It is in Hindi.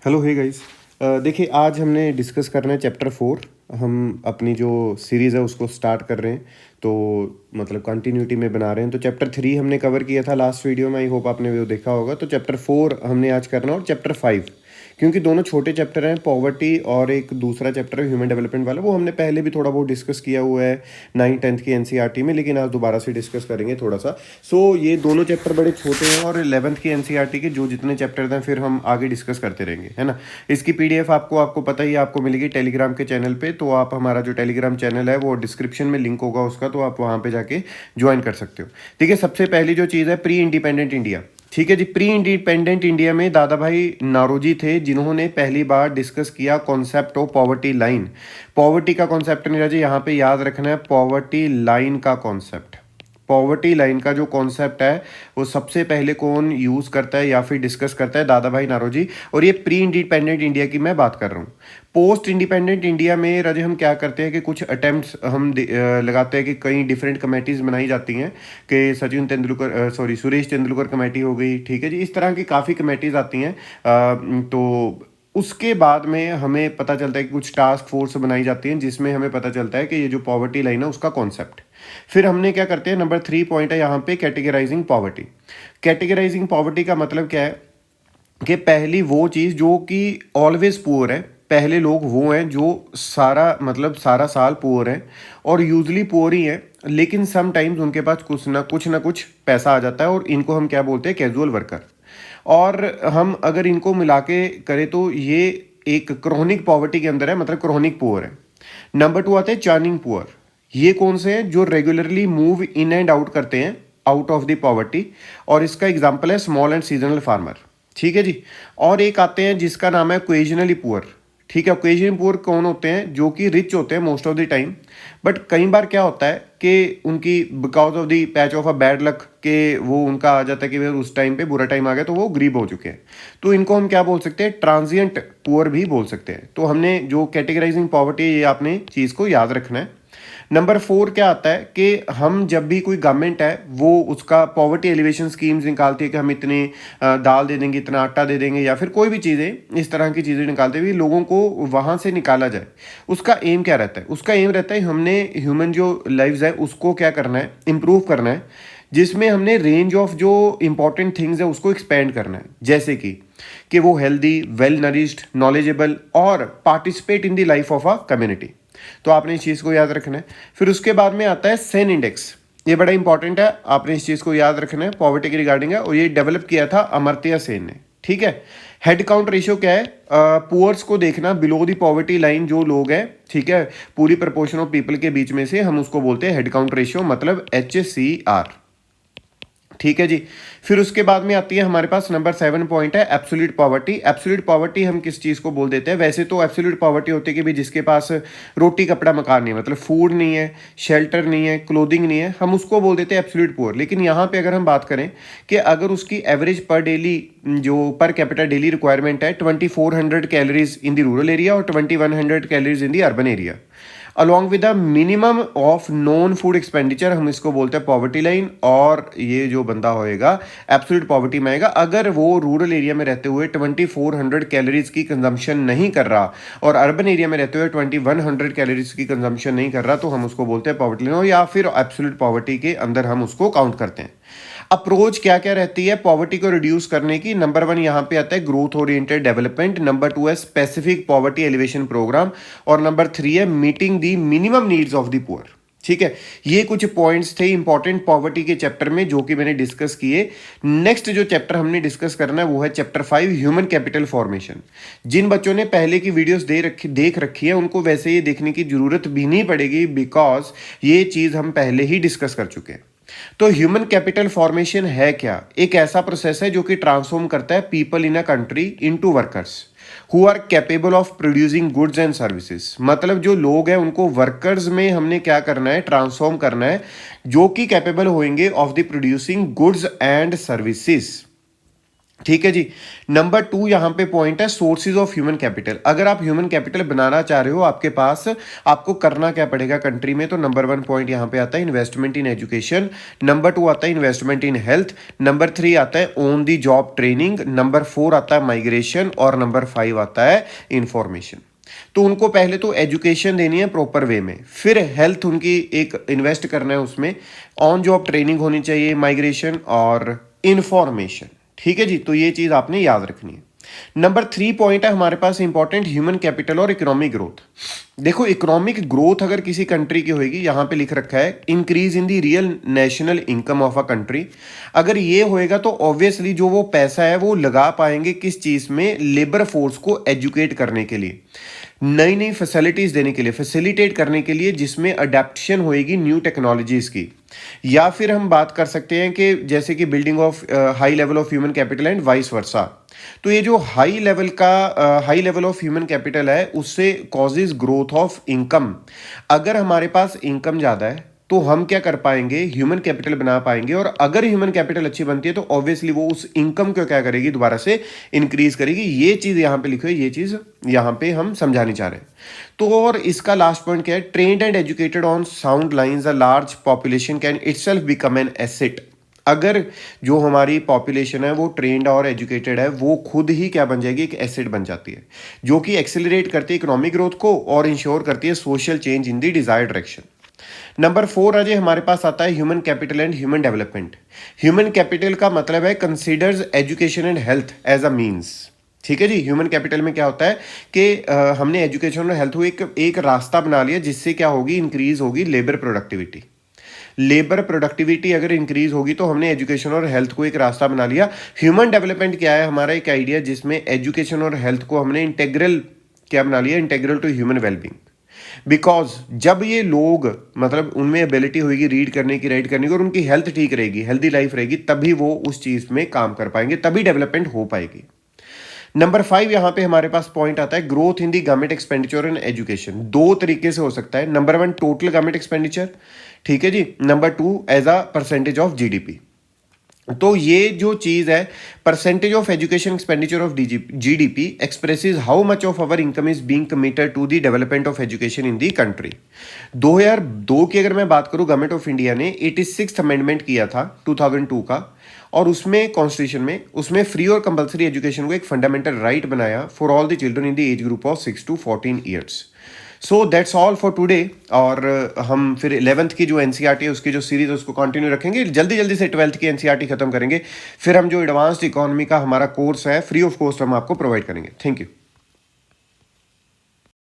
Hello hey guys. देखिए आज हमने डिस्कस करना है चैप्टर 4। हम अपनी जो सीरीज़ है उसको स्टार्ट कर रहे हैं, तो मतलब कंटिन्यूटी में बना रहे हैं। तो चैप्टर 3 हमने कवर किया था लास्ट वीडियो में, आई होप आपने वो देखा होगा। तो चैप्टर 4 हमने आज करना, और चैप्टर 5 क्योंकि दोनों छोटे चैप्टर हैं, पॉवर्टी और एक दूसरा चैप्टर है ह्यूमन डेवलपमेंट वाला, वो हमने पहले भी थोड़ा बहुत डिस्कस किया हुआ है 9th-10th की एनसीईआरटी में, लेकिन आज दोबारा से डिस्कस करेंगे थोड़ा सा। ये दोनों चैप्टर बड़े छोटे हैं, और 11th की एनसीईआरटी के जो जितने चैप्टर हैं फिर हम आगे डिस्कस करते रहेंगे, है ना। इसकी पीडीएफ आपको पता ही है, आपको मिलेगी टेलीग्राम के चैनल पे। तो आप हमारा जो टेलीग्राम चैनल है वो डिस्क्रिप्शन में लिंक होगा उसका, तो आप वहाँ पे जाके ज्वाइन कर सकते हो। ठीक है, सबसे पहली जो चीज़ है प्री इंडिपेंडेंट इंडिया। ठीक है जी, प्री इंडिपेंडेंट इंडिया में दादा भाई नारोजी थे जिन्होंने पहली बार डिस्कस किया concept of poverty line. Poverty का कॉन्सेप्ट नहीं राजी, यहाँ पे याद रखना है पॉवर्टी लाइन का कॉन्सेप्ट। पॉवर्टी लाइन का जो कॉन्सेप्ट है वो सबसे पहले कौन यूज़ करता है या फिर डिस्कस करता है, दादा भाई नारोजी। और ये प्री इंडिपेंडेंट इंडिया की मैं बात कर रहा हूँ। पोस्ट इंडिपेंडेंट इंडिया में राजे हम क्या करते हैं कि कुछ अटेम्प्ट्स हम लगाते हैं कि कई डिफरेंट कमेटीज़ बनाई जाती हैं, कि सचिन तेंदुलकर सुरेश तेंदुलकर कमेटी हो गई। ठीक है जी, इस तरह की काफ़ी कमेटीज़ आती हैं। तो उसके बाद में हमें पता चलता है कि कुछ टास्क फोर्स बनाई जाती हैं, जिसमें हमें पता चलता है कि ये जो पॉवर्टी लाइन है उसका कॉन्सेप्ट। फिर हमने क्या करते हैं, नंबर 3 पॉइंट है यहाँ पे कैटेगराइजिंग पॉवर्टी। कैटेगराइजिंग पॉवर्टी का मतलब क्या है कि पहली वो चीज़ जो कि ऑलवेज पुअर है, पहले लोग वो हैं जो सारा साल पुअर हैं और यूजली पुअर ही हैं, लेकिन समटाइम्स उनके पास कुछ ना कुछ पैसा आ जाता है, और इनको हम क्या बोलते हैं, कैजुअल वर्कर। और हम अगर इनको मिला के करें तो ये एक क्रोनिक पॉवर्टी के अंदर है, मतलब क्रोनिक पुअर है। नंबर 2 आते हैं चर्निंग पुअर। ये कौन से हैं, जो regularly move in and out करते हैं आउट ऑफ द पॉवर्टी, और इसका एग्जांपल है स्मॉल एंड सीजनल फार्मर। ठीक है जी। और एक आते हैं जिसका नाम है ओकेजनली पुअर। ठीक है, ओकेजनली पुअर कौन होते हैं, जो कि रिच होते हैं most of the time, but कई बार क्या होता है कि उनकी because of the patch of a bad luck के वो उनका आ जाता है कि भाई उस टाइम पे बुरा टाइम आ गया तो वो गरीब हो चुके हैं। तो इनको हम क्या बोल सकते हैं, ट्रांजिएंट पुअर भी बोल सकते हैं। तो हमने जो कैटेगराइजिंग पॉवर्टी है, ये आपने चीज़ को याद रखना है। नंबर 4 क्या आता है कि हम जब भी कोई गवर्नमेंट है वो उसका पॉवर्टी एलिवेशन स्कीम्स निकालती है कि हम इतने दाल दे देंगे, इतना आटा दे देंगे, या फिर कोई भी चीज़ें इस तरह की चीज़ें निकालते हुए लोगों को वहाँ से निकाला जाए। उसका एम क्या रहता है, उसका एम रहता है हमने ह्यूमन जो लाइव्स है उसको क्या करना है, इम्प्रूव करना है, जिसमें हमने रेंज ऑफ जो इंपॉर्टेंट थिंग्स है उसको एक्सपेंड करना है, जैसे कि वो हेल्दी, वेल नरिश्ड, नॉलेजेबल और participate in the life of a community. तो आपने इस चीज़ को याद रखना है। फिर उसके बाद में आता है सेन इंडेक्स। ये बड़ा इंपॉर्टेंट है, आपने इस चीज़ को याद रखना है, पॉवर्टी के रिगार्डिंग है, और ये डेवलप किया था अमर्त्य सेन ने। ठीक है। हेड काउंट रेशियो क्या है, पुअर्स को देखना बिलो दी पॉवर्टी लाइन जो लोग हैं, ठीक है, पूरी प्रपोर्शन ऑफ पीपल के बीच में से, हम उसको बोलते हैं हेड काउंट रेशियो, मतलब HCR। ठीक है जी। फिर उसके बाद में आती है हमारे पास नंबर 7 पॉइंट है एब्सोल्यूट पॉवर्टी। एब्सोल्यूट पॉवर्टी हम किस चीज़ को बोल देते हैं, वैसे तो एब्सोल्यूट पॉवर्टी होती है कि भाई जिसके पास रोटी कपड़ा मकान नहीं है, मतलब फूड नहीं है, शेल्टर नहीं है, क्लोथिंग नहीं है, हम उसको बोल देते हैं एब्सोल्यूट पुअर। लेकिन यहाँ पे अगर हम बात करें कि अगर उसकी एवरेज पर डेली जो पर कैपिटा डेली रिक्वायरमेंट है 2400 calories in the rural area और 2100 calories in the urban area, along with the minimum of non food expenditure, हम इसको बोलते हैं पॉवर्टी लाइन। और ये जो बंदा होएगा एब्सोल्यूट पॉवर्टी में आएगा अगर वो रूरल एरिया में रहते हुए 2400 कैलोरीज की कंजम्पशन नहीं कर रहा, और अर्बन एरिया में रहते हुए 2100 कैलोरीज की कंजम्पशन नहीं कर रहा, तो हम उसको बोलते हैं पॉवर्टी लाइन, या फिर एब्सोल्यूट पॉवर्टी के अंदर हम उसको काउंट करते हैं। अप्रोच क्या क्या रहती है पॉवर्टी को रिड्यूस करने की, नंबर 1 यहाँ पे आता है ग्रोथ ओरिएंटेड डेवलपमेंट, नंबर 2 है स्पेसिफिक पॉवर्टी एलिवेशन प्रोग्राम, और नंबर 3 है meeting the minimum needs of the poor. ठीक है, ये कुछ पॉइंट्स थे इंपॉर्टेंट पॉवर्टी के चैप्टर में जो कि मैंने डिस्कस किए। नेक्स्ट जो चैप्टर हमने डिस्कस करना है वो है चैप्टर 5 ह्यूमन कैपिटल फॉर्मेशन। जिन बच्चों ने पहले की वीडियोस देख रखी है उनको वैसे ये देखने की जरूरत भी नहीं पड़ेगी, बिकॉज ये चीज़ हम पहले ही डिस्कस कर चुके हैं। तो ह्यूमन कैपिटल फॉर्मेशन है क्या, एक ऐसा प्रोसेस है जो कि ट्रांसफॉर्म करता है people in a country into workers who are capable of producing goods and services. मतलब जो लोग हैं उनको वर्कर्स में हमने क्या करना है, ट्रांसफॉर्म करना है, जो कि कैपेबल होंगे of the producing goods and services. ठीक है जी। नंबर 2 यहाँ पे पॉइंट है सोर्सेज ऑफ ह्यूमन कैपिटल। अगर आप ह्यूमन कैपिटल बनाना चाह रहे हो आपके पास, आपको करना क्या पड़ेगा कंट्री में, तो नंबर 1 पॉइंट यहाँ पे आता है इन्वेस्टमेंट इन एजुकेशन, नंबर 2 आता है इन्वेस्टमेंट इन हेल्थ, नंबर 3 आता है on the job training, number 4 आता है माइग्रेशन और नंबर 5 आता है इंफॉर्मेशन। तो उनको पहले तो एजुकेशन देनी है प्रॉपर वे में, फिर हेल्थ उनकी एक इन्वेस्ट करना है उसमें, ऑन जॉब ट्रेनिंग होनी चाहिए, माइग्रेशन और इंफॉर्मेशन। ठीक है जी, तो ये चीज़ आपने याद रखनी है। नंबर 3 पॉइंट है हमारे पास इंपॉर्टेंट, ह्यूमन कैपिटल और इकोनॉमिक ग्रोथ। देखो इकोनॉमिक ग्रोथ अगर किसी कंट्री की होगी, यहाँ पे लिख रखा है increase in the real national income of a country. अगर ये होएगा तो ऑब्वियसली जो वो पैसा है वो लगा पाएंगे किस चीज़ में, लेबर फोर्स को एजुकेट करने के लिए, नई नई फैसिलिटीज़ देने के लिए, फैसिलिटेट करने के लिए, जिसमें अडेप्शन होएगी न्यू टेक्नोलॉजीज़ की। या फिर हम बात कर सकते हैं कि जैसे कि building of high level of human capital and vice versa. तो ये जो high level of human capital है उससे कॉजेज ग्रोथ ऑफ इनकम। अगर हमारे पास इनकम ज़्यादा है तो हम क्या कर पाएंगे, ह्यूमन कैपिटल बना पाएंगे, और अगर ह्यूमन कैपिटल अच्छी बनती है तो ऑब्वियसली वो उस इनकम को क्या करेगी, दोबारा से इंक्रीज करेगी। ये चीज़ यहाँ पे लिखो है, ये चीज़ यहाँ पे हम समझानी चाह रहे हैं। तो और इसका लास्ट पॉइंट क्या है, trained and educated on sound lines a large population can itself become an asset. अगर जो हमारी पॉपुलेशन है वो ट्रेंड और एजुकेटेड है, वो खुद ही क्या बन जाएगी, एक एसेट बन जाती है, जो कि एक्सेलरेट करती है इकोनॉमिक ग्रोथ को और इंश्योर करती है social change in the desired direction. Number 4 Ajay हमारे पास आता है human capital and human development. Human capital का मतलब है considers education and health as a means. ठीक है जी, ह्यूमन कैपिटल में क्या होता है कि हमने एजुकेशन और हेल्थ को एक रास्ता बना लिया, जिससे क्या होगी, इंक्रीज होगी लेबर प्रोडक्टिविटी। लेबर प्रोडक्टिविटी अगर इंक्रीज होगी तो हमने एजुकेशन और हेल्थ को एक रास्ता बना लिया। ह्यूमन डेवलपमेंट क्या है, हमारा एक आइडिया जिसमें एजुकेशन और हेल्थ को हमने इंटेग्रल क्या बना लिया, integral to human wellbeing. Because जब ये लोग मतलब उनमें एबिलिटी होगी रीड करने की, राइट करने की, और उनकी हेल्थ ठीक रहेगी, हेल्दी लाइफ रहेगी, तभी वो उस चीज़ में काम कर पाएंगे, तभी डेवलपमेंट हो पाएगी। नंबर 5 यहां पे हमारे पास पॉइंट आता है growth in the government expenditure in education. दो तरीके से हो सकता है, नंबर 1 टोटल गवर्नमेंट एक्सपेंडिचर, ठीक है जी, number 2 as a percentage of GDP. तो ये जो चीज़ है, percentage of education expenditure of GDP expresses how much of our income is being committed to the development of education in the country. 2002 की अगर मैं बात करूं, गवर्नमेंट ऑफ इंडिया ने 86th अमेंडमेंट किया था 2002 का, और उसमें कॉन्स्टिट्यूशन में उसमें फ्री और कंपलसरी एजुकेशन को एक फंडामेंटल राइट बनाया for all the children in the age group of 6 to 14 years. So that's all for today. और हम फिर 11th की जो एनसीईआरटी है उसकी जो सीरीज है उसको कंटिन्यू रखेंगे, जल्दी जल्दी से 12th की एनसीईआरटी खत्म करेंगे, फिर हम जो एडवांस्ड इकोनॉमी का हमारा कोर्स है फ्री ऑफ कॉस्ट हम आपको प्रोवाइड करेंगे। Thank you.